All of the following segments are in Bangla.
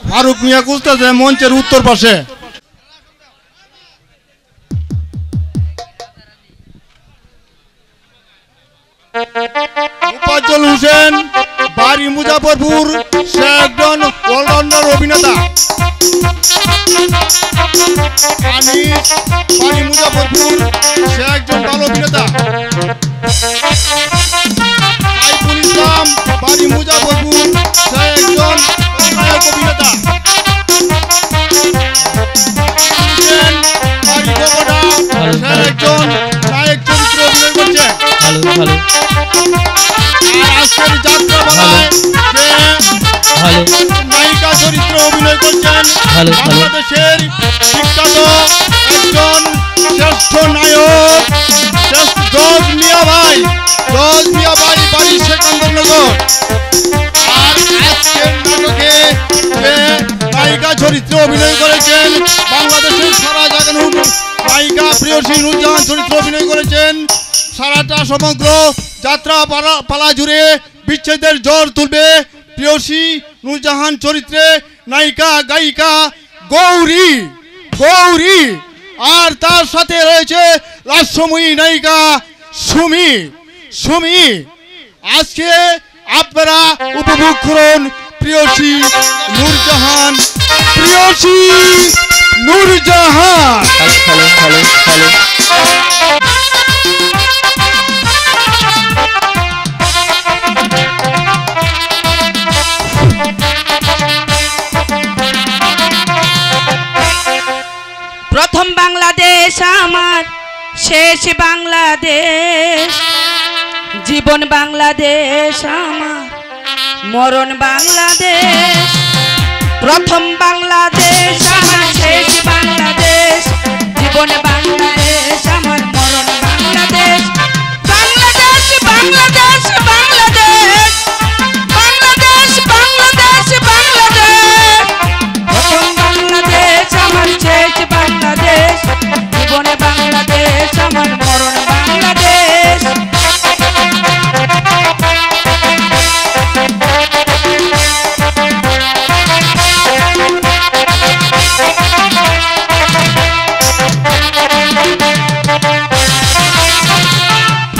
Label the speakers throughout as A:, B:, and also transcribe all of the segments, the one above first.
A: ফারুক মিয়া খুঁজতেছে মঞ্চের উত্তর পাশে। মুফাজ্জল হোসেন, বাড়ি মুজাফরপুর, সে একজন অলরাউন্ডার অভিনেতা। আনিস, বাড়ি মুজাফরপুর, সে একজন ভালো অভিনেতা। সাইফুল ইসলাম, বাড়ি মুজাফরপুর, সে একজন নায়ক অভিনেতা। বাড়ি গোগোডা, সে একজন নায়ক চরিত্রে অভিনয় করছে। আজকের যাত্রাপালায় যে নায়িকা চরিত্রে অভিনয় করছেন বাংলাদেশের বিখ্যাত একজন শ্রেষ্ঠ নায়ক জজ মিয়া ভাই। জজ মিয়া ভাই বাড়ি সেকেন্দ্রনগর। আর আজকের নাটকে যে নায়িকা চরিত্রে অভিনয় করেছেন বাংলাদেশের সারা জাগানো নায়িকা প্রিয়সী নুরজাহান চরিত্রে অভিনয় করেছেন। সারাটা সমগ্র যাত্রা পালা জুড়ে বিচ্ছেদের জ্বর তুলবে প্রিয়সী নুরজাহান চরিত্রে নায়িকা গায়িকা গৌরী। গৌরী আর তার সাথে রয়েছে লাস্যময়ী নায়িকা সুমি। সুমি আজকে আপনারা উপভোগ করুন প্রিয়সী নুরজাহান। প্রিয়সী নুরজাহান।
B: প্রথম বাংলাদেশ আমার, শেষ বাংলাদেশ। জীবন বাংলাদেশ আমার, মরণ বাংলাদেশ। প্রথম বাংলাদেশ আমার, শেষ বাংলাদেশ। জীবন বাংলাদেশ আমার, মরণ বাংলাদেশ। বাংলাদেশ বাংলাদেশ বাংলাদেশ, বাংলাদেশ বাংলাদেশ বাংলাদেশ। প্রথম বাংলাদেশ আমার, শেষ বাংলাদেশ। জীবনে বাংলাদেশ আমার, মরণ বাংলাদেশ।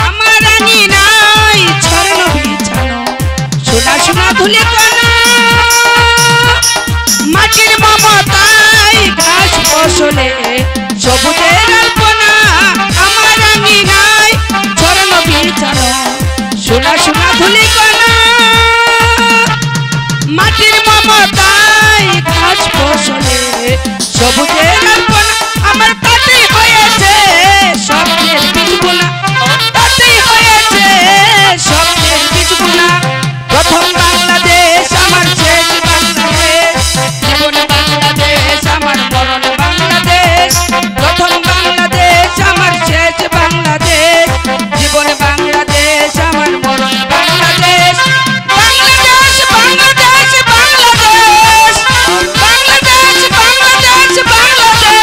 B: আমার রানী নাই ছড়ানো বিছানো, সোনা সোনা ধুলে কানা। মাটির মমতায় ঘাস ফসলে সবুজের আলপনা। আমার রানী নাই ছড়ানো বিছানো, সোনা সোনা ধুলে কানা। মাটির মমতায় ঘাস ফসলে সবুজের আলপনা। আমার তাতেই হয়েছে স্বপ্নের বীজগুনা, তাতেই হয়েছে স্বপ্নের বীজগুনা। প্রথম বাংলাদেশ আমার, শেষ বাংলাদেশ। জীবন বাংলাদেশ আমার, মরণ বাংলাদেশ। প্রথম বাংলাদেশ আমার, শেষ বাংলাদেশ। জীবন বাংলাদেশ আমার, মরণ বাংলাদেশ। বাংলাদেশ বাংলাদেশ বাংলাদেশ, বাংলাদেশ বাংলাদেশ বাংলাদেশ।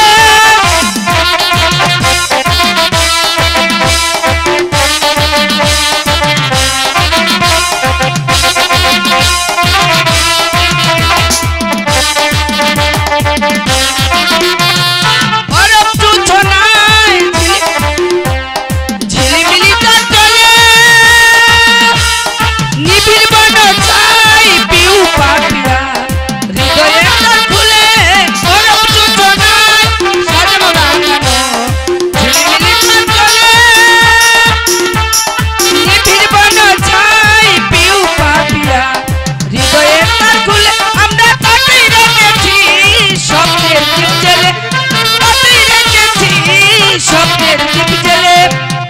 B: অরব জোছনায় ঝিলিমিলি চলে, নিবিড় বন চাই পিউ পাখিরা হৃদয়ে তার খুলে। অরব জোছনায় সাজানো রাঙানো ঝিলিমিলি চলে, নিবিড় বন চাই পিউ পাখিরা হৃদয়ে তার খুলে। আমরা তাতেই রেখেছি স্বপ্নের দ্বীপ জেলে, তাতেই রেখেছি স্বপ্নের দ্বীপ জেলে।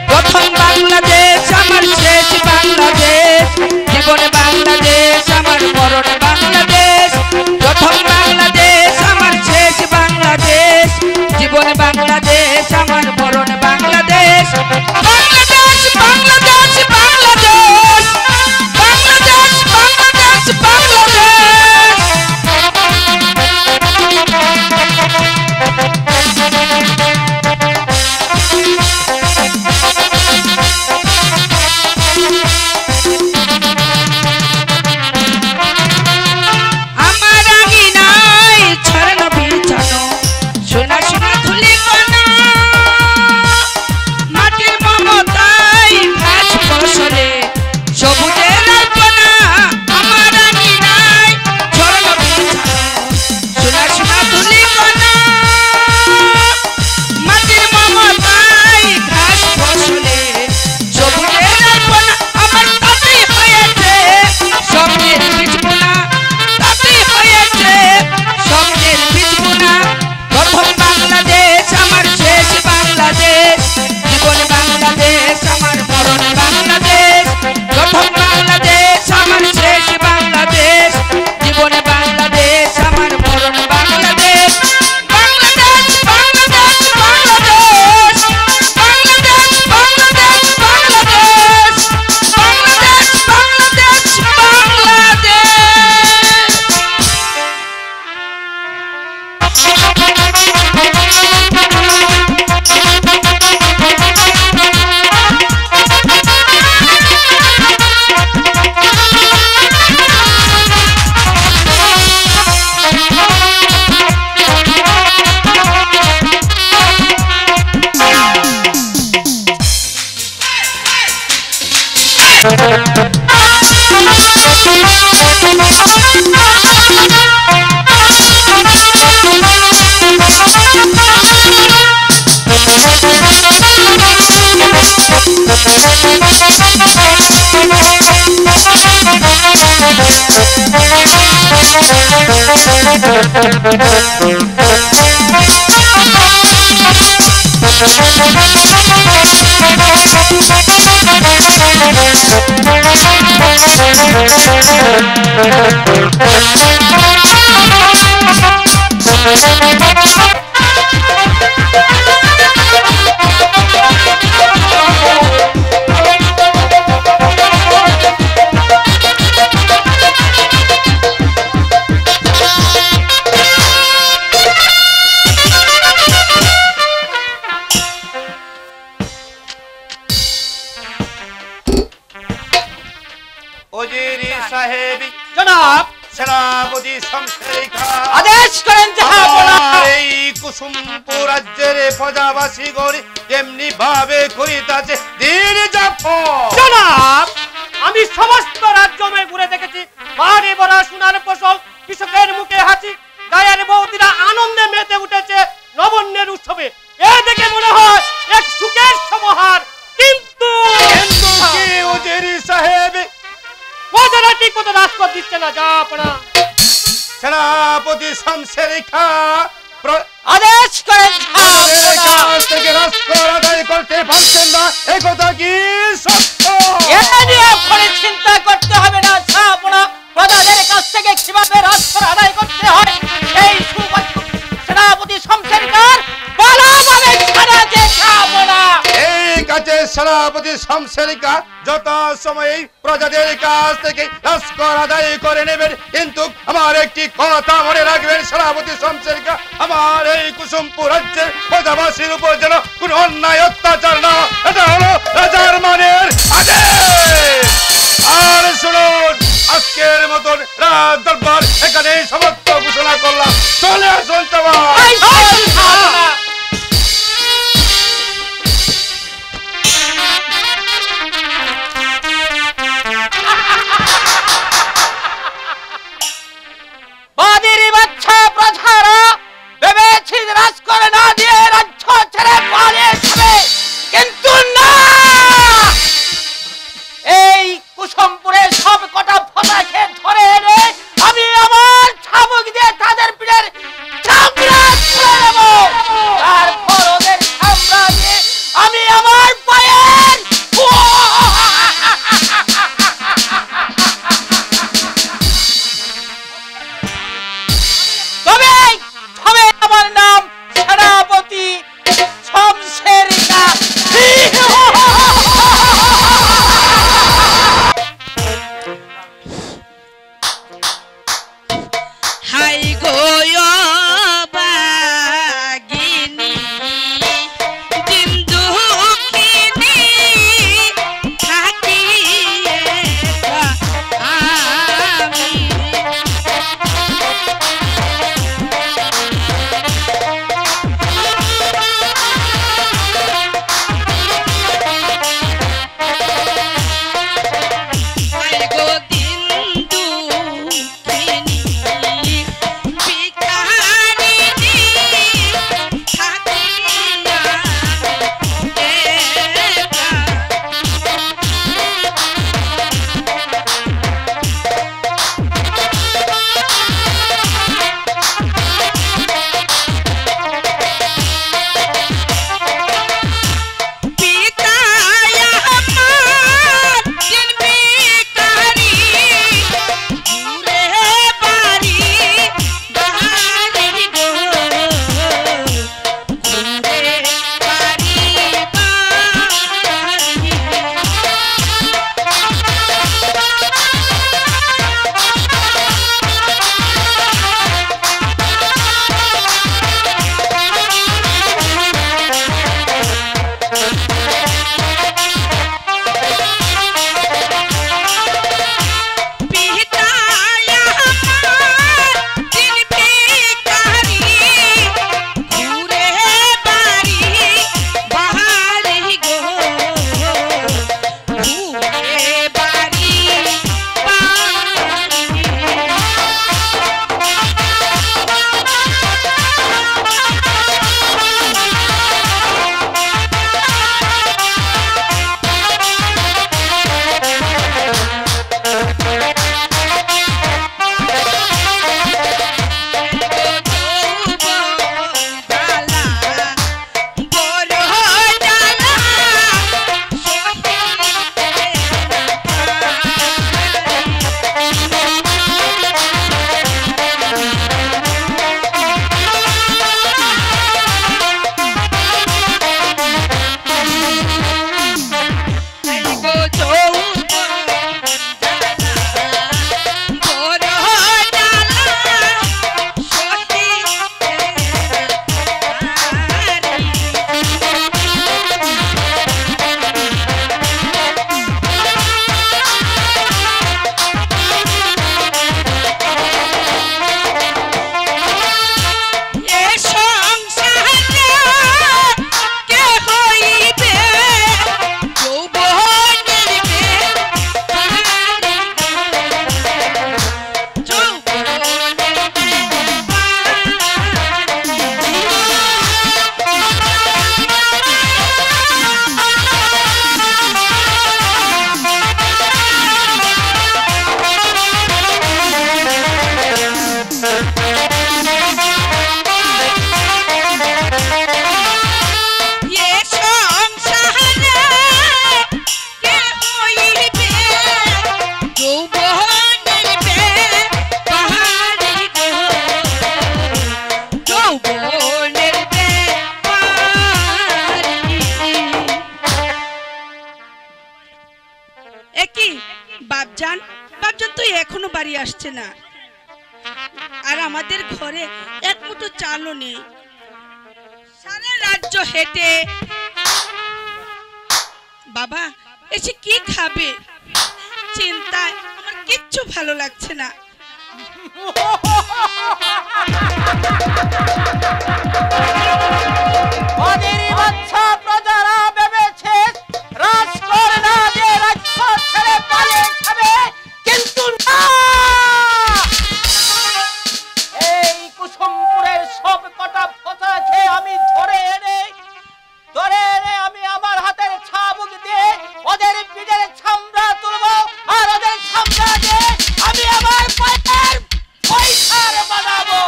B: প্রথম বাংলাদেশ আমার, শেষ বাংলাদেশ। জীবন বাংলাদেশ আমার, মরণ বাংলাদেশ। প্রথম বাংলাদেশ আমার, শেষ বাংলাদেশ। জীবন বাংলাদেশ আমার, মরণ বাংলাদেশ। বাংলাদেশ বাংলাদেশ বাংলাদেশ, বাংলাদেশ বাংলাদেশ বাংলাদেশ।
C: আদেশ করেন জাহাপনা
D: এই কুসুমপুর রাজ্যের প্রজাবাসী গরি এমনি ভাবে করিতাছে দিন যাপন।
C: জনাব, আমি সমস্ত রাজ্য ঘুরে দেখেছি, বাড়ি ভরা সোনার ফসল, কৃষকের মুখে হাসি, গায়ের বৌদিরা আনন্দে মেতে উঠেছে নবন্যের উৎসবে। এ দেখে মনে হয় এক সুখের সমাহার। কিন্তু
D: কি উজিরি সাহেব,
C: প্রজারা ঠিক মতো রাজপথ দিচ্ছে না জাহাপনা।
D: সেনাপতি শামসের খা
C: আদেশ করেন
D: কাছ থেকে রাজকর আদায় করতে পারছেন না, এ কথা কি সত্য?
C: এটা নিয়ে পরে চিন্তা করতে হবে না জাহাপনা। প্রজাদের কাছ থেকে কিভাবে রাজকর আদায় করতে হয় এই সেনাপতি শামসের খান ভালোভাবে জানা যে জাহাপনা।
D: এই কাজে সেনাপতি শামসের খা যত সময় প্রজাদের কাছ থেকে রাজকর আদায় করে নেবেন, কিন্তু আমার একটি কথা মনে রাখবেন সেনাপতি শামসের খা, আমার এই কুসুমপুর রাজ্যের প্রজাবাসীর উপর যেন কোন অন্যায় অত্যাচার না, এটা হলো রাজার মানের আদেশ। আর শুনুন, আজকের মতন রাজ দরবার এখানে সমাপ্ত ঘোষণা করলাম। চলে আসুন
C: বাদিরি বাচ্চা প্রজারা ভেবেছি রাজ করে না দিয়ে রাজ্য ছেড়ে পালিয়ে যাবে।
B: বাপজান বাপজান তো এখনো বাড়ি আসছে না, আর আমাদের ঘরে এক মুঠো চালও নেই। সারা রাজ্য হেঁটে বাবা এসে কি খাবে, চিন্তায় আমার কিচ্ছু ভালো লাগছে না।
C: প্রজারা ভেবেছে রাজকোর না যে রাজ্য ছেড়ে পালিয়ে যাবে, কিন্তু না, এই কুসুমপুরের সব কটা ফটাকে আমি ধরে এনে আমি আমার হাতের ছাবুক দিয়ে ওদের পিঠের ছামড়া তুলবো, আর ওদের ছামড়া দিয়ে আমি আমার পায়ের পয়সার বানাবো।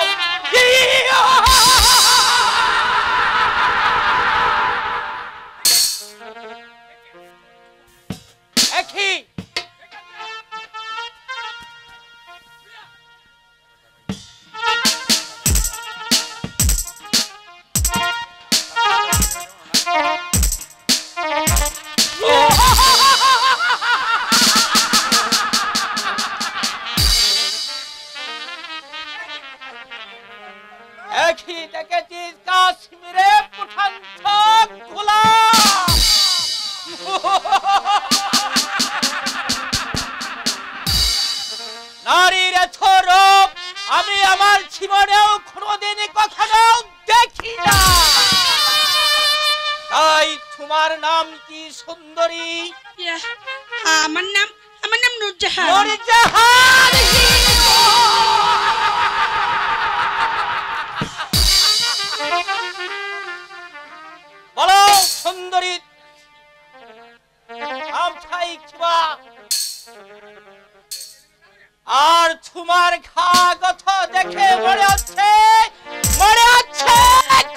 C: একই দেখেছিস কাশ্মীরে পুঠান খোলা নারীর রূপ আমি আমার জীবনেও কোনোদিন কখনো দেখি না। তাই তোমার নাম কি সুন্দরী?
B: আমার নাম নূরজাহান।
C: নূরজাহান বলো সুন্দরী আর তোমার ঘা কথা দেখে মনে হচ্ছে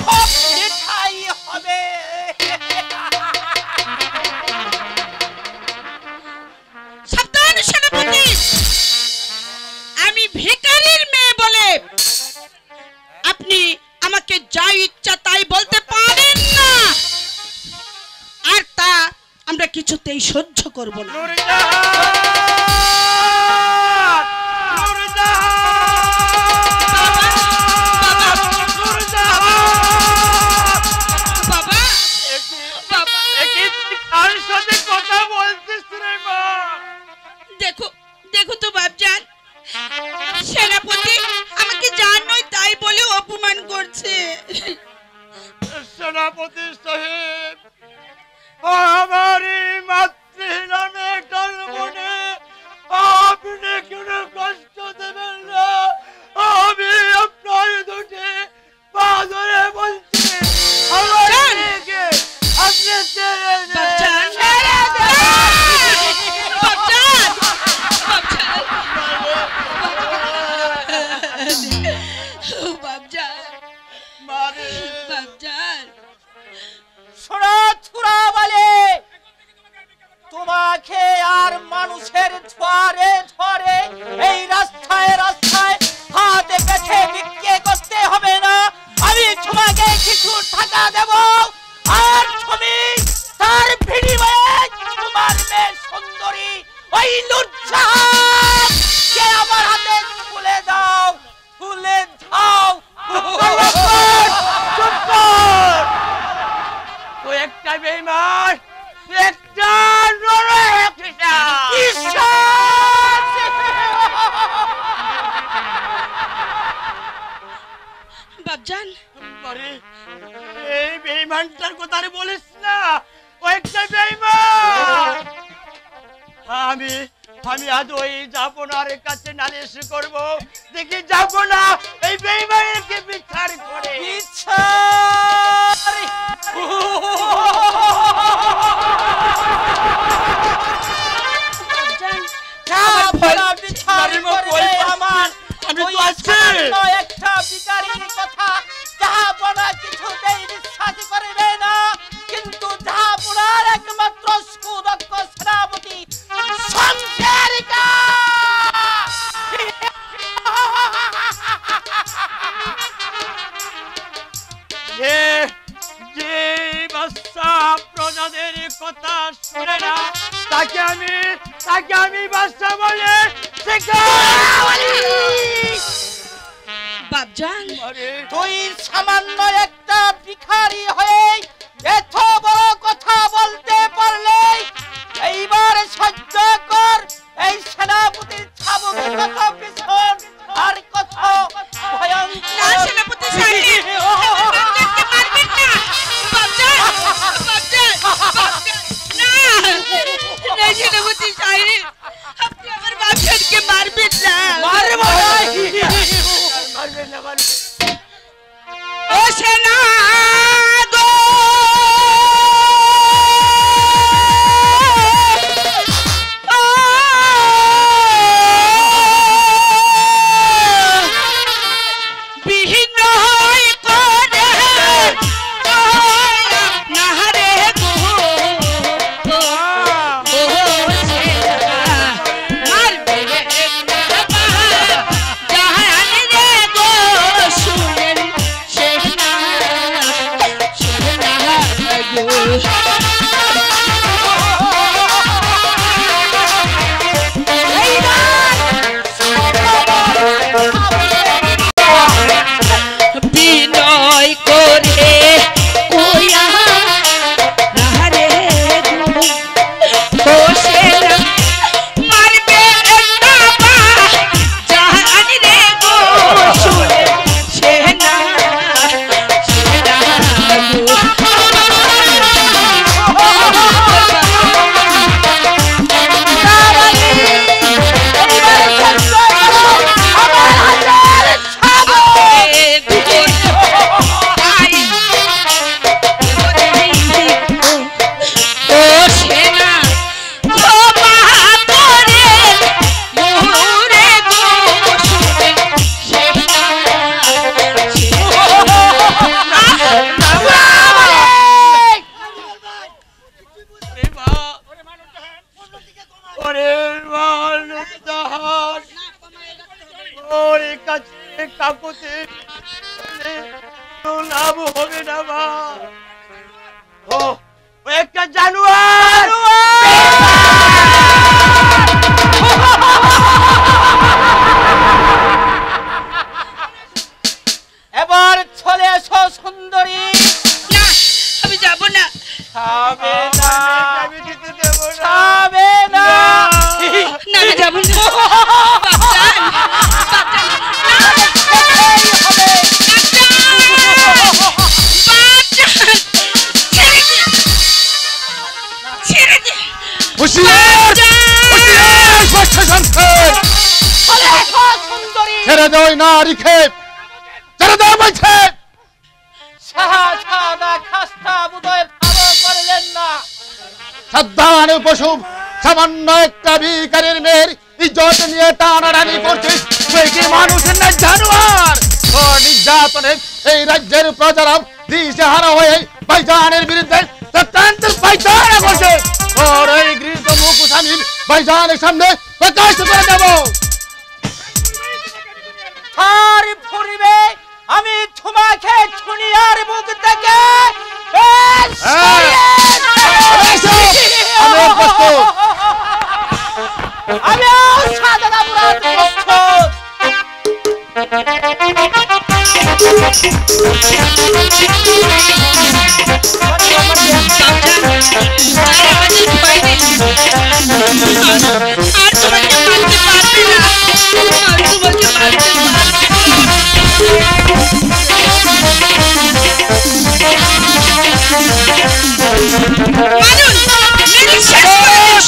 C: খুব মিঠাই হবে।
B: সাবধান সেনাপতি, আমি ভিখারির মেয়ে বলে আপনি আমাকে যা ইচ্ছা তাই বলতে পারেন না, আর তা আমরা কিছুতেই সহ্য করব না। দেখো তো বাপজান, সেনাপতি আমাকে জানোই তাই বলে অপমান করছে।
A: সেনাপতি সাহেব, আমার মাতৃহীনা মেয়েটার মনে আপনি কোনো কষ্ট দেবেন না। আমি আপনার দুটি পা ধরে বলছি, আমার মেয়েকে আপনি ছেড়ে দেন।
C: তোমাকে আর মানুষের ছোঁয়ারে ধরে এই রাস্তায় রাস্তায় হাতে পেছে বিক্রি করতে হবে না। আমি তোমাকে কিছু টাকা দেব, আর তুমি তার বিনিময়ে তোমার মেয়ে সুন্দরী ওই নূরজাহান কে আমার হাতে তুলে দাও, তুলে দাও।
A: তো একটা বেঈমান, একটা
B: বাপজান,
A: এই বেঈমানটার কথা বলিস না, ও একটা বেঈমান। আমি আজ ওই জাপনার কাছে নালিশ করব, দেখি জাপনা এই বেঈমানকে বিচার করে। আমি তো আছি
C: একটা ভিখারির কথা জাহাপনা কিছুতেই বিশ্বাস করবে না, কিন্তু জাহাপনার একমাত্র সুদক্ষ সেনাপতি সংসারিকা যে বাদশা প্রজাদের কথা শুনে না, তাকে আমি
A: তাকে আমি বাদশা বলে শেখাই।
B: বাপজান,
C: তুই সামান্য একটা ভিখারি হয়ে এত বড় কথা বলতে পারলে এইবার সহ্য কর। এই সেনাপতির ছাবকে কত পিছন আর কত ভয়ঙ্কর।
B: না সেনাপতি সাহেব, বাপজানকে মারবেন না। বাপজান, বাপজান, বাপজান, না, না সেনাপতি সাহেব, আপনি আমার বাপজানকে মারবেন না।
C: মারবো না।
A: মারবেন না, মারবেন।
B: ও সেনা গো, বিনয় করে না রে গো, ও সেনা মারবে না জাহান রে গো, শুনেন সেনা, সেনা গো। বিনয় করে কইয়া না রে গো, ও সেনা মারবে না জাহান রে গো, শুনেন সেনা, সেনা গো।
A: ওরে মানুষদার, ওর কাছে কাকুতে লাভ হবে না মা। ও একটা জানোয়ার।
C: এবার চলে এসো সুন্দরী।
B: না, আমি যাব না।
C: খাবে না,
A: আমি দিতে দেবো না।
C: খাবে না।
B: না, আমি যাব না। বাপজান, বাপজান, না,
C: খেতেই হবে।
B: বাপজান, ছেড়ে দে, ছেড়ে দে।
D: হুঁশিয়ার! হুঁশিয়ার! বাদশা শামসের!
C: চলে এসো সুন্দরী।
D: ছেড়ে দাও ওই নারীকে, ছেড়ে দাও বলছে।
C: শাহজাদা খাস্তা বুদয় ভালো করলেন না।
D: সাবধান পশু, সামান্য একটা ভিখারির মেয়ের ইজ্জত নিয়ে টানাটানি করছিস, তুই কি মানুষের না জানোয়ার? তোর নির্যাতনে এই রাজ্যের প্রজারা দিশেহারা হয়ে ভাইজানের বিরুদ্ধে চক্রান্তের পায়তারা করছে। তোর এই গৃহীত মুখোশ আমি ভাইজানের সামনে প্রকাশ করে দেব।
C: আর ফুরিবে আমি তোমাকে ছুনিয়ার মুখ থেকে
D: আমি প্রস্তুত।
C: আমি সাধনা মুরাদ প্রস্তুত।
B: আর তোমাকে মারতে পারবে না, আর তোমাকে মারতে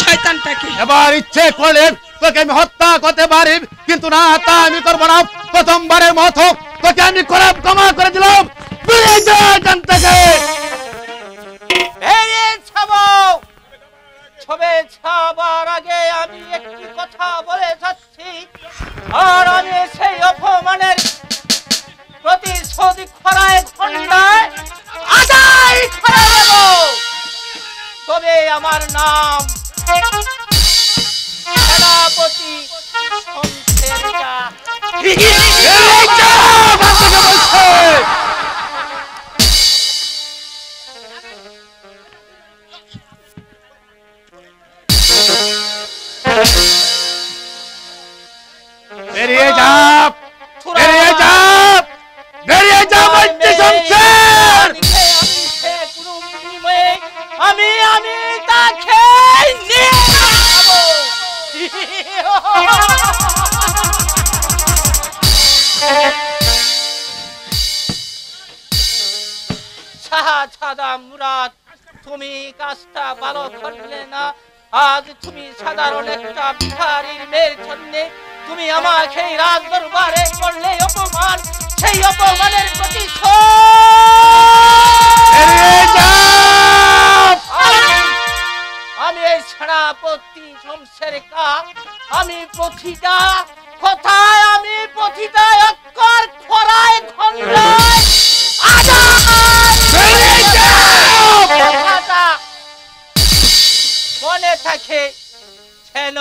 B: শয়তানটাকে।
D: এবার ইচ্ছে করলে তোকে আমি হত্যা করতে পারি, কিন্তু না, তা আমি করবো না। প্রথমবারের মতো তোকে আমি ক্ষমা করে দিলাম। বেরিয়ে যা এখান থেকে।
C: বেরিয়ে যাবো। ছবে ছাবার আগে আমি একটি কথা বলে যাচ্ছি, আর আমি সেই অপমানের প্রতিশোধ খরায় খন্ডায় আদায় করে দেব। তবে আমার নাম সেনাপতি শমশেরকা।
D: এই যা, বাচ্চাকে বলছে।
C: আমি তা খেয়ে নিয়ে যাবো। শাহজাদা মুরাদ, তুমি কাজটা ভালো করলে না। আজ তুমি সাধারণ একটা ভিখারির মেয়ের জন্য তুমি আমাকে রাজ দরবারে করলে অপমান, সেই অপমানের প্রতিশোধ আমি এই সেনাপতি শমশেরকা, আমি প্রতিটা কথায়, আমি প্রতিটা অক্ষর খরায় খন্ডায় মনে থাকে যেন।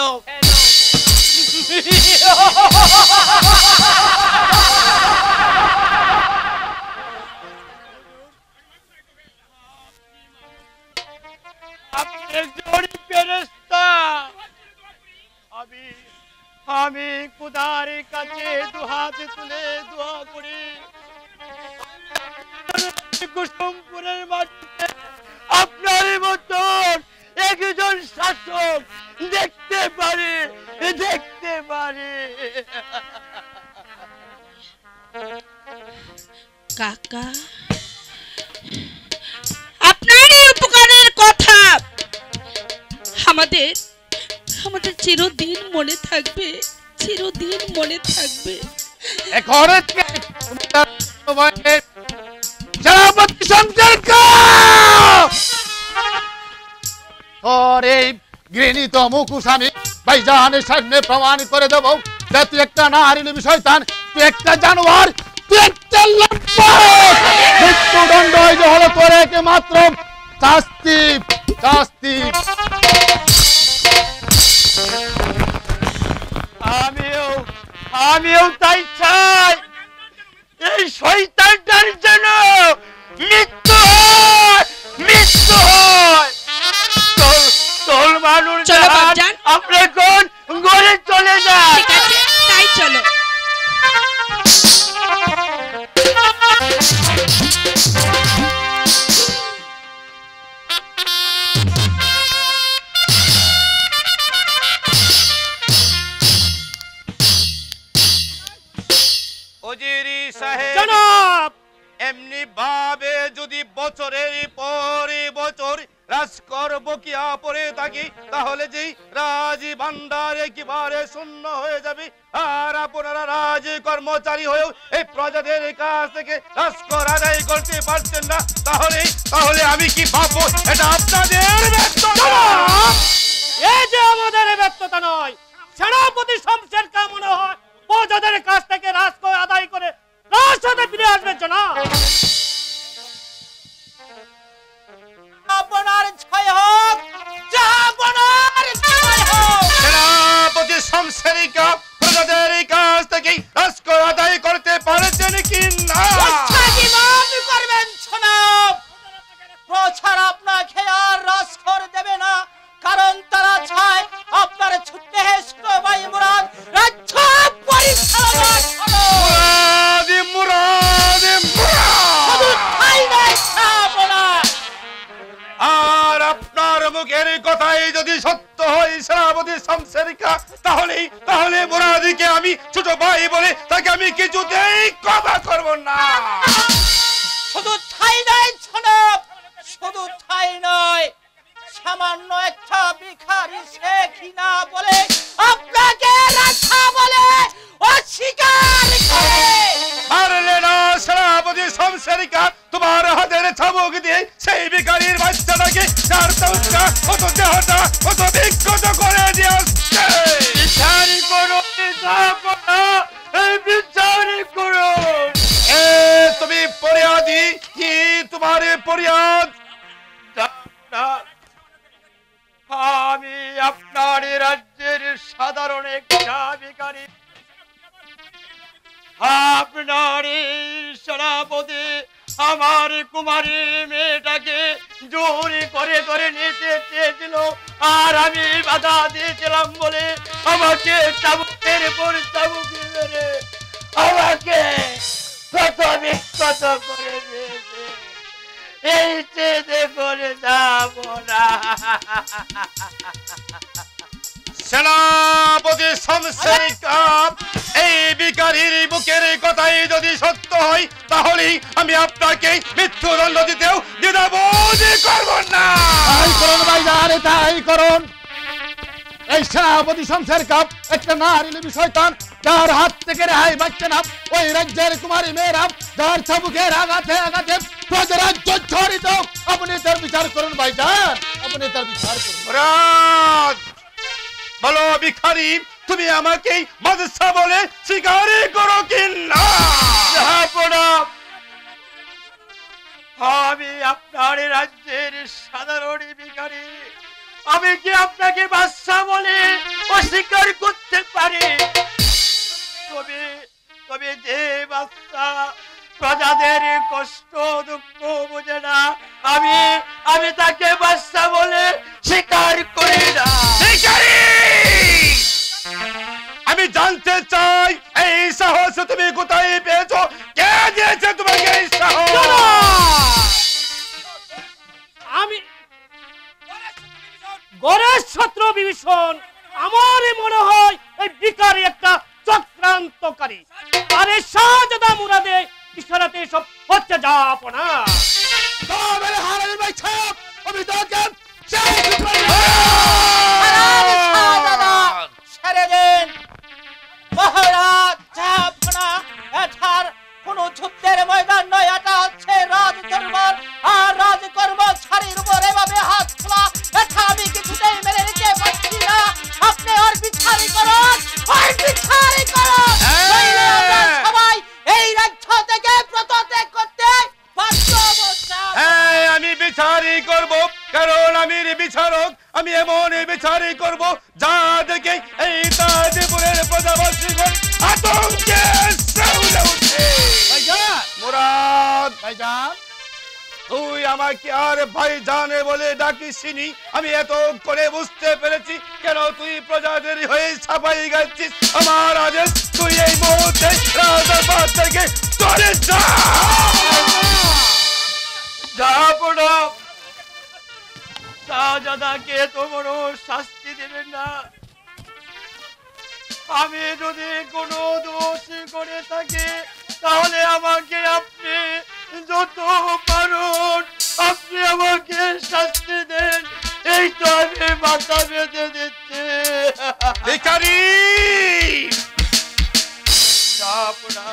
A: আমি খুদার কাছে দুহাত তুলে দোয়া করি, কুসুমপুরের মাটিতে আপনার মতন একজন শাসক দেখতে পারে।
B: কাকা, আপনার এই উপকারের কথা আমাদের চিরদিন মনে থাকবে, চিরদিন মনে থাকবে।
D: সেনাপতি শমশেরকা, তোর এই ঘৃণিত মুখোশ আমি ভাইজানের সামনে প্রমাণ করে দেব যে তুই একটা নারী লোভী শয়তান, তুই একটা জানোয়ার, তুই একটা লম্পট। মৃত্যুদণ্ড হলো তোর একমাত্র শাস্তি।
A: আমিও তাই চাই, এই শয়তানটার যেন মৃত্যু হয়। তোর মানুষ আপনি কোন গড়ে চলে যায়।
B: ঠিক আছে, তাই চলো।
D: ওজিরি সাহেব,
C: জনাব,
D: এমনি ভাবে যদি বছরের পরে বছর রাজকর বকিয়া পড়ে থাকি, তাহলে যেই রাজ ভান্ডার একেবারে শূন্য হয়ে যাবে। আর আপনারা রাজ কর্মচারী হয়েও এই প্রজাদের কাছ থেকে রাজকর আদায় করতে পারছেন না, তাহলে আমি কি ভাববো এটা আপনাদের ব্যর্থতা?
C: এই যে আমাদের ব্যর্থতা নয়, সেনাপতি শমশেরকা মনে হয় প্রজাদের কাছ থেকে রাজকর আদায় করে রাজসাথে ফিরে আসবে। জনাব, আপনার ছয় হোক, আপনার ছয় হোক।
D: সেনাপতি শমশেরকা প্রজাদের কাছ থেকে রাজকর আদায় করতে পারছেন কি না?
C: করবেন জনাব, প্রচার আপনাকে আর রাজকর দেবে না, কারণ তারা চায় আপনার ছুটে ছোট ভাই মুরাদ রাজ্য পরিচালনা করো।
D: আর আপনার মুখের কথাই যদি সত্য হয় সেনাপতি শমশেরকা, তাহলে মুরাদিকে আমি ছোট ভাই বলে তাকে আমি কিছুতেই ক্ষমা করব না।
C: শুধু ঠাই নয় জনাব, শুধু ঠাই নয়, সামান্য একটা ভিখারি সে কিনা বলে আপনাকে রাজা বলে অস্বীকার করে।
D: পারলে না সেনাপতি শমশেরকা তোমার হাতের চাবুক দিয়ে সেই ভিখারির বাচ্চাটাকে চার চৌকা কত দেহটা কত বিক্ষত করে দিয়ে আসছে। তুমি ফরিয়াদি কি? তোমার ফরিয়াদ?
A: আমি আপনার রাজ্যের সাধারণ একটা ভিখারি। আপনার সেনাপতি আমার কুমারী মেয়েটাকে জোরে করে ধরে নিতে চেয়েছিল, আর আমি বাধা দিয়েছিলাম বলে আমাকে চাবুকের পর চাবুক মেরে আমাকে কত বিক্ষত করে দিয়েছে। এই চেয়ে করে যাব না।
D: সেনাপতি শামসের কাপ, এই ভিখারির মুখের কথাই যদি সত্য হয় তাহলেই আমি আপনাকে মৃত্যুদণ্ড দিতেও দ্বিধাবোধ করব না।
E: তাই করুন ভাইজান, তাই করুন। এই সেনাপতি শামসের কাপ একটা নারী লিপি শয়তান, যার হাত থেকে রেহাই পাচ্ছে না ওই রাজ্যের কুমারী মেয়েরা, যার চাবুকের আঘাতে আঘাতে প্রজারা জর্জরিত। আপনি তার বিচার করুন ভাইজান, আপনি তার বিচার করুন।
D: রাজ বলো ভিখারি, তুমি আমাকে বাদশাহ বলে স্বীকার করো কি না?
A: আমি আপনার রাজ্যের সাধারণ ভিখারি, আমি কি আপনাকে বাদশাহ বলে অস্বীকার করতে পারি? তবে যে বাদশাহ প্রজাদের কষ্ট দুঃখ বোঝে না, আমি তাকে বাদশাহ বলে স্বীকার করি না।
D: আমি জানতে চাই এই সাহস তুমি কোথায় পেয়েছো? কে দিয়েছে তোমাকে এই সাহস?
C: আমি গণেশ ছত্র বিভীষণ, আমার মনে হয় এই ভিখারি একটা চক্রান্তকারী। আরে শাহজাদা মুরাদে ইশারাতে সব হচ্ছে যাপনা।
E: তবে হারামি ভাই ছাপ, আমি তোকে চাই
F: ছেড়ে দেন মহারাজ। যাপনা এটার কোনো যুদ্ধের ময়দান নয়, এটা হচ্ছে রাজ দরবার। আর রাজকর্ম ছাড়ির উপর এভাবে হাত খোলা, এটা আমি কিছুতেই মেনে নিতে পারছি না। আপনি আর বিচারি করুন, আর বিচারি করুন, নইলে আমরা সবাই এই রাজ্য থেকে প্রত্যাগ করতে বাধ্য হব।
D: হ্যাঁ, আমি বিচারই করব, কারণ আমি বিচারক। আমি এমন বিচারই করব যা দেখে এই তাজপুরের প্রজাবাসীগণ আতঙ্কে শ্রাউলে উঠে। মুরাদ
E: ভাইজান,
D: তুই আমাকে আর ভাইজান বলে ডাকিসনি। আমি এত করে বুঝতে পেরেছি কেন তুই প্রজাদের হয়ে ছাপাই গাচ্ছিস আমার আদেশ। তুই এই মুহূর্তে রাজদরবার থেকে চলে যা।
A: যাপনা, শাহজাদাকে তো বড় শাস্তি দেবেন না। আমি যদি কোনো দোষ করে থাকি তাহলে আমাকে আপনি যত পারুন আপনি আমাকে শাস্তি দেন। এই তো আমি মাথা বেঁধে দিচ্ছি।
D: ভিখারি,
A: যাপনা,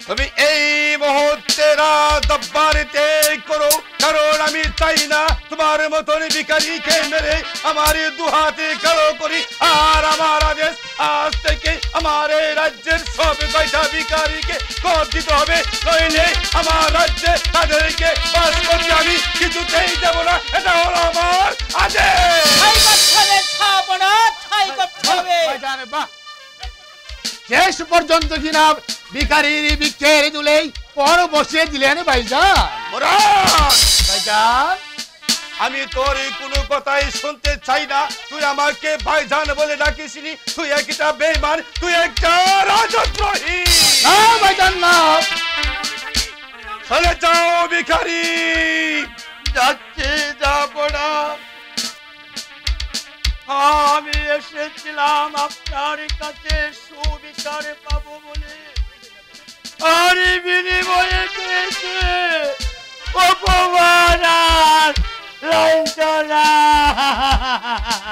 D: তুমি এই মুহূর্তে রাজদরবারিতে করো, কারণ আমি চাই না তোমার মতন ভিখারিকে মেরে আমার দুহাতে কালো করি। আর আমার আদেশ, আজ থেকে আমার এই রাজ্যের সব কয়টা ভিখারিকে কর দিতে হবে, নইলে আমার রাজ্যে তাদেরকে বাস করতে আমি কিছুতেই দেব না। এটা হলো আমার আদেশ।
F: ঠাই করতে হবে যাপনা, ঠাই করতে হবে।
E: ভাইজান বাহ, শেষ পর্যন্ত কিনা ভিখারির ভিক্ষের দুলেই পর বসিয়ে দিলেন ভাইজান।
D: মুরাদ,
E: ভাইজান,
D: আমি তোর এই কোনো কথাই শুনতে চাই না। তুই আমাকে ভাইজান বলে ডাকিসনি। তুই একটা বেঈমান, তুই একটা রাজদ্রোহী।
E: না ভাইজান না,
D: চলে যাও ভিখারি।
A: যাচ্ছি যাপনা। আমি এসেছিলাম আপনার কাছে সুবিচার পাবো বলে, আর বিনিময়ে পেয়েছে অপমান আর লাঞ্ছনা।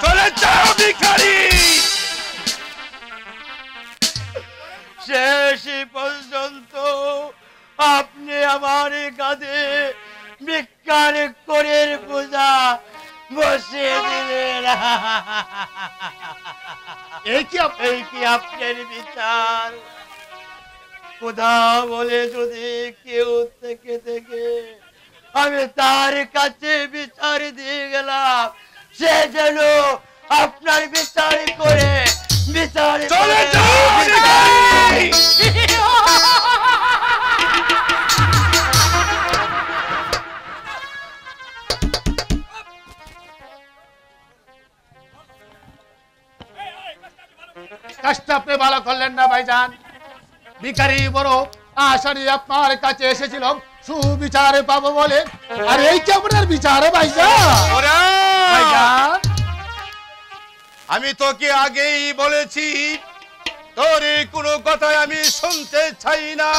D: চলে যাও ভিখারি।
A: শেষ পর্যন্ত আপনি আমার কাঁধে ভিক্ষার করের পূজা বসিয়ে দিলেন।
E: এই কি
A: এই কি আপনার বিচার? খোদা বলে যদি কেউ থেকে থেকে আমি তার কাছে বিচার দিয়ে গেলাম, সে যেন আপনার বিচার করে বিচার
D: চলে যাও ভিখারি।
E: কষ্ট আপনি ভালো করলেন না ভাইজান। ভিখারি বড় আশা নিয়ে আপনার কাছে এসেছিল, সুবিচার পাবো বলে। আর এই কি আপনার বিচার ভাইজান?
D: ওরে!
E: ভাইজান
D: আমি তোকে আগেই বলেছি তোর এই কোনো কথাই আমি শুনতে চাই না।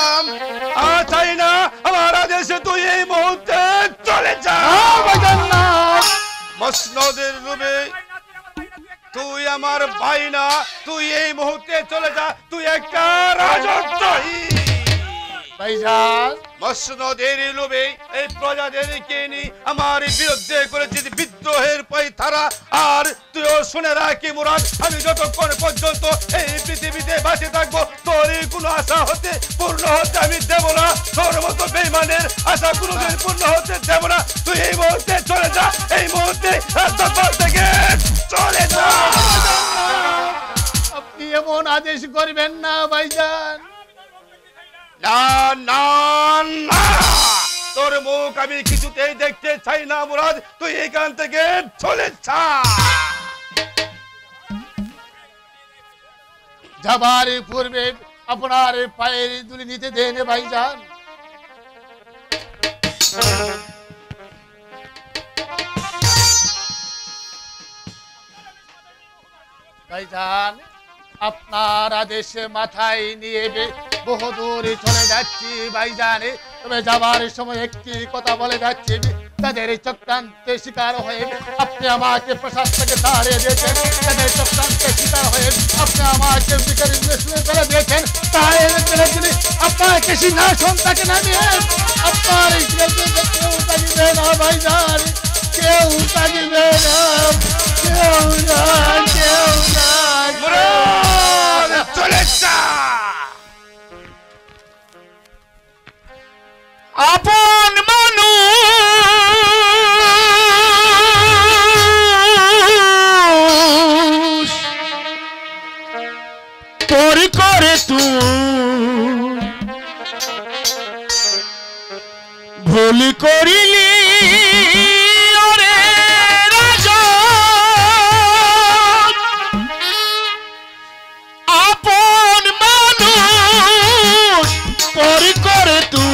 D: চাই না আমার আদেশে তুই এই মুহূর্তে চলে যা।
E: ভাইজান না,
D: মসনদের রূপে তুই আমার ভাই না, তুই এই মুহূর্তে চলে যা। তুই একটা রাজদ্রোহী।
E: ভাইজান
D: মসনদের লোভে এই প্রজাদেরকে নিয়ে আমার বিরুদ্ধে করেছিস বিদ্রোহের পয়তারা। আর তুইও শুনে রাখি মুরাদ, আমি যতক্ষণ পর্যন্ত এই পৃথিবীতে বাঁচে থাকবো তোর কোনো আশা হতে পূর্ণ হতে আমি দেব না। তোর মতো বেঈমানের আশা কোনোদিন পূর্ণ হতে দেব না। তুই এই মুহূর্তে চলে যা, এই মুহূর্তে রাস্তা থেকে চলে যা।
E: আপনি এমন আদেশ করবেন না ভাইজান।
D: না না না, তোর মুখ আমি কিছুতেই দেখতে চাই না মুরাদ। তুই এখান থেকে চলে যা।
E: যাবার পূর্বে আপনার পায়ের দুলি নিতে দেন ভাইজান। ভাইজান আপনার আদেশে মাথায় নিয়ে বহুদূর চলে যাচ্ছি ভাইজান। তবে যাবার সময় একটি কথা বলে যাচ্ছি, তাদের চক্রান্তের শিকার হয়ে আপনি আমাকে প্রসাদ থেকে তাড়িয়ে দিয়েছেন। তাদের চক্রান্তের শিকার হয়ে আপনি আমাকে ফেলে দিয়েছেন। তাই আপনাকে সিংহাসন তাকে নামিয়ে আপনার কেউ তাকিবে না ভাইজান, কেউ তাকিবে না, কেউ না, কেউ না।
D: মুরাদ চলে যা।
A: আপন মানুষ তোর করে তুই ভুল করিলি ওরে রাজা। আপন মানুষ তোর করে তুই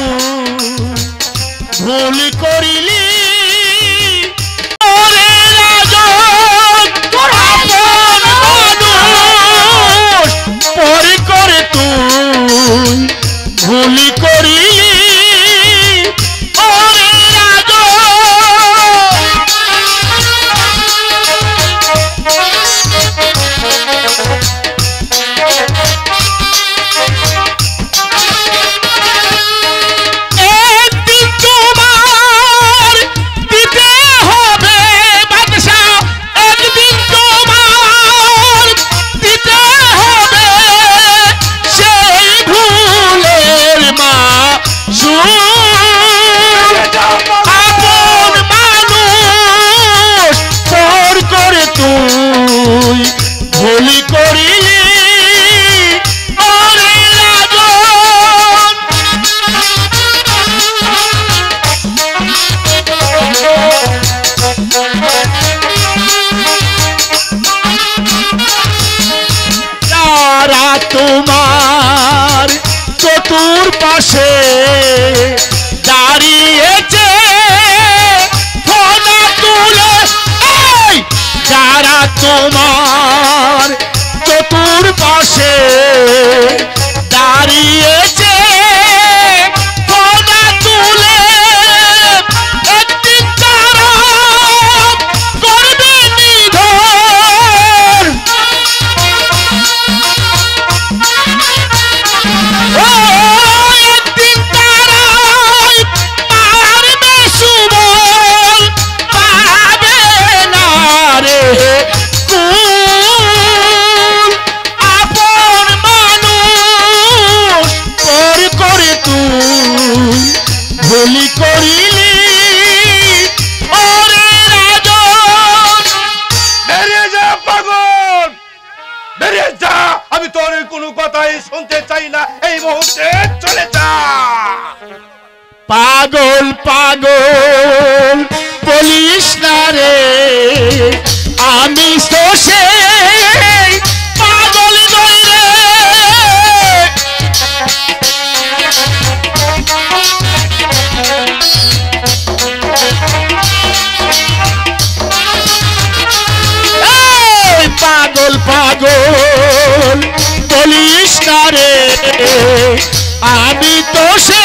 A: ভুল করিলি ওরে রাজা। আপন মানুষ তোর করে তুই ভুল করিলি ওরে রাজা। একদিন তোমার দিতে হবে বাদশা, একদিন তোমার দিতে হবে সেই ভুলের মাসুল। আপন মানুষ তোর করে তুই ভুল করিলি ওরে রাজন। যারা তোমার চতুর্পাশে দাঁড়িয়েছে ফোনা তুলে, এই যারা তোমার চতুর্পাশে দাঁড়িয়েছে ফোনা তুলে, একদিন তারা করবে নিধন। একদিন তারা মারবে সুবল, পাবে না রে কুল। আপন মানুষ তোর করে তুই ভুল করিলি ওরে রাজন।
D: বেরিয়ে যা পাগল, বেরিয়ে যা। আমি তোর কোনো কথাই শুনতে চাই না, এই মুহূর্তে চলে যা।
A: পাগল পাগল বলিস না রে, আমি তো সেই পাগল নই রে।
E: পাগল পাগল বলিস না রে, আমি তো সে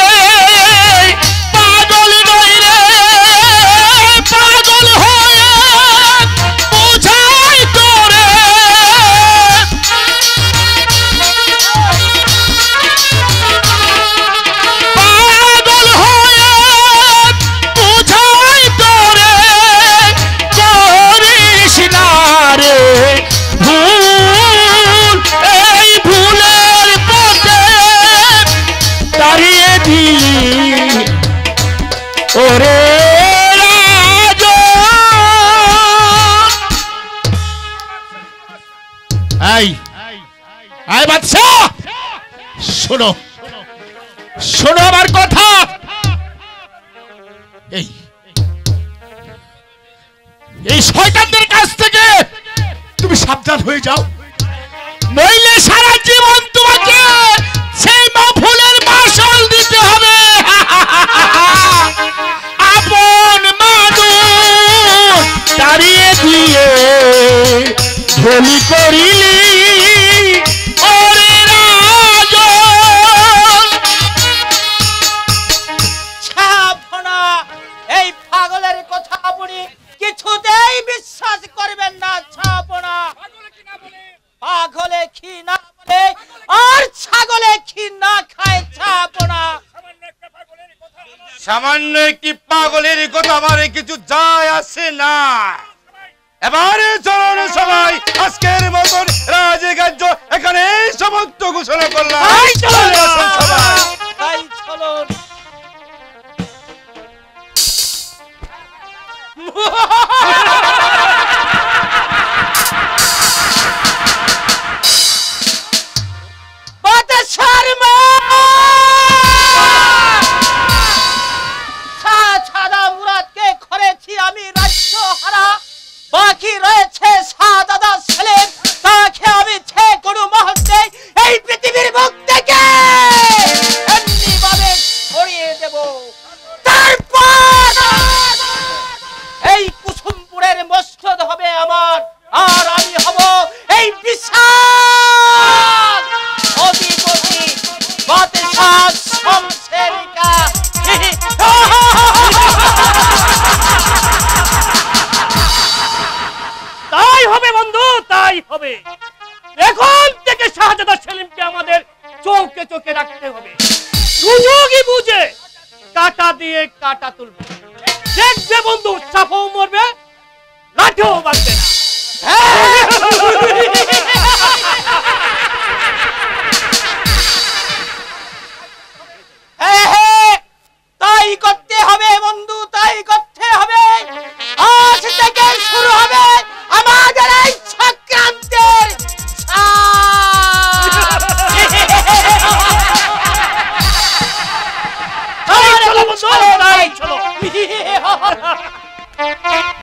E: পাগল নই রে, পাগল হয়ে বুঝাই তোরে। পাগল হয়ে বুঝাই তোরে, করিস না রে ভুল, এই ভুলের পথে দাঁড়িয়ে দিলি ওরে আয় বাদশা, শোনো শোনো আমার কথা। এই এই শয়তানদের কাছ থেকে তুমি সাবধান হয়ে যাও, নইলে সারা জীবন তোমাকে সেই মাফুলের মাসল দিতে হবে। আপন মানুষ দাঁড়িয়ে দিয়ে বলি করিলি ওরে রাজন।
F: ছাপনা, এই পাগলের কথা আপনি কিছুতেই বিশ্বাস করবেন না। ছাপনা, পাগলে কি না বলে আর ছাগলে কি না খায়। ছাপনা,
D: সামান্য একটি পাগলের কথা আমার কিছু যায় আসে না। এবারে চলুন সবাই, আজকের মতন রাজকার্য এখানে সমাপ্ত ঘোষণা করলাম।
F: তাই চলুন
D: আসুন সবাই।
F: তাই চলুন। বাদশার মা শাহজাদা মুরাদকে করেছি আমি রাজ্য হারা, বাকি রয়েছে শাহজাদা সেলিম, তাকে আমি যে কোনো মুহূর্তে এই পৃথিবীর মুখ থেকে এমনিভাবে সরিয়ে দেব। তারপর এই কুসুমপুরের মসজিদ হবে আমার, আর আমি হব এই বিশাল অধিপতি বাদশাহ শমশেরিকা।
C: তাই হবে বন্ধু, তাই হবে। এখন থেকে শাহজাদা সেলিমকে আমাদের চোখে চোখে রাখতে হবে, সুযোগই বুঝে কাটা দিয়ে কাটা তুলবে। দেখবে বন্ধু, সাপও মরবে, লাঠিও বাঁধবে না।
F: তাই করতে হবে বন্ধু, তাই করতে হবে। আজ থেকে শুরু হবে আমাদের এই চক্রান্তের
C: চলো বন্ধু, তাই চলো।